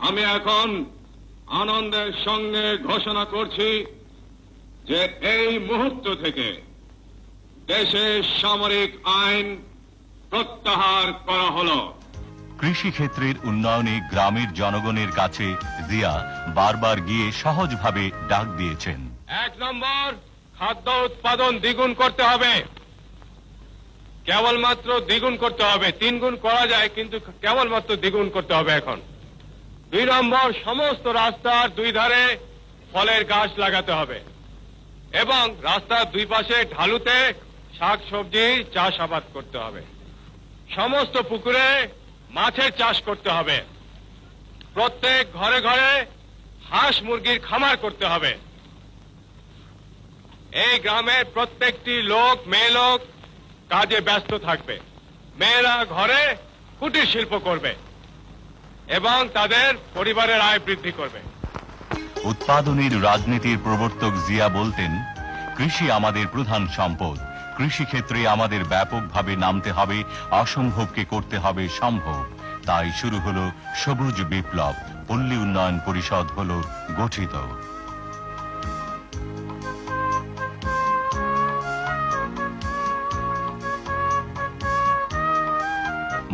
আমি এখন আনন্দের সঙ্গে ঘোষণা করছি যে এই মুহূর্ত থেকে দেশের সামরিক আইন প্রত্যাহার করা হলো। কৃষি ক্ষেত্রের উন্নয়নে গ্রামের জনগণের কাছে জিয়া বারবার গিয়ে সহজভাবে ডাক দিয়েছেন। 1 নম্বর, খাদ্য উৎপাদন দ্বিগুণ করতে হবে, কেবলমাত্র দ্বিগুণ করতে হবে। 3 গুণ করা যায়, কিন্তু কেবলমাত্র দ্বিগুণ করতে হবে এখন। 2 নম্বর, সমস্ত রাস্তার 2 ধারে ফলের গাছ লাগাতে হবে এবং রাস্তার 2 পাশে ঢালুতে শাক সবজি চাষাবাদ করতে হবে। সমস্ত পুকুরে মাছের চাষ করতে হবে। প্রত্যেক ঘরে ঘরে হাঁস মুরগির খামার করতে হবে। এই গ্রামের প্রত্যেকটি লোক, মেয়ে লোক কাজে ব্যস্ত থাকবে। মেয়েরা ঘরে কুটির শিল্প করবে এবং তাদের পরিবারের আয় বৃদ্ধি করবে। উৎপাদনের রাজনীতির প্রবর্তক জিয়া বলতেন, কৃষি আমাদের প্রধান সম্পদ। কৃষি ক্ষেত্রে আমাদের ব্যাপকভাবে নামতে হবে, অসম্ভবকে করতে হবে সম্ভব। তাই শুরু হলো সবুজ বিপ্লব। পল্লী উন্নয়ন পরিষদ হলো গঠিত।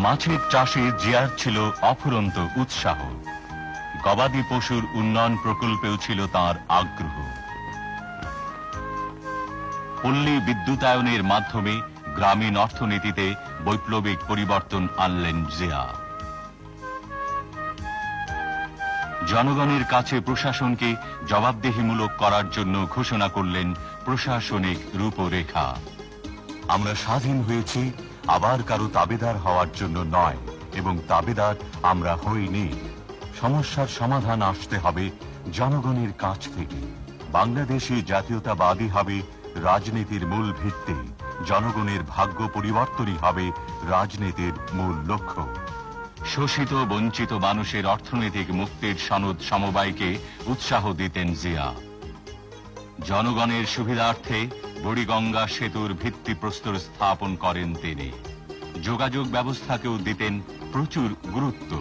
মাছের চাষে জিয়ার ছিল অফুরন্ত উৎসাহ। গবাদি পশুর উন্নয়ন প্রকল্পেও ছিল তার আগ্রহ। পল্লী বিদ্যুতায়নের মাধ্যমে গ্রামীণ অর্থনীতিতে বৈপ্লবিক পরিবর্তন আনলেন জিয়া। জনগণের কাছে প্রশাসনকে জবাবদিহিমূলক করার জন্য ঘোষণা করলেন প্রশাসনিক রূপরেখা। আমরা স্বাধীন হয়েছি আবার কারো তাবেদার হওয়ার জন্য নয়, এবং তাবেদার আমরা হইনি। সমস্যার সমাধান আসতে হবে জনগণের কাছ থেকে। বাংলাদেশে জাতীয়তাবাদী হবে রাজনীতির মূল ভিত্তি। জনগণের ভাগ্য পরিবর্তনই হবে রাজনীতির মূল লক্ষ্য। শোষিত বঞ্চিত মানুষের অর্থনৈতিক মুক্তির সনদ সমবায়কে উৎসাহ দিতেন জিয়া। জনগণের সুবিধার্থে বুড়িগঙ্গা সেতুর ভিত্তিপ্রস্তর স্থাপন করেন তিনি। যোগাযোগ ব্যবস্থাকেও দিতেন প্রচুর গুরুত্ব।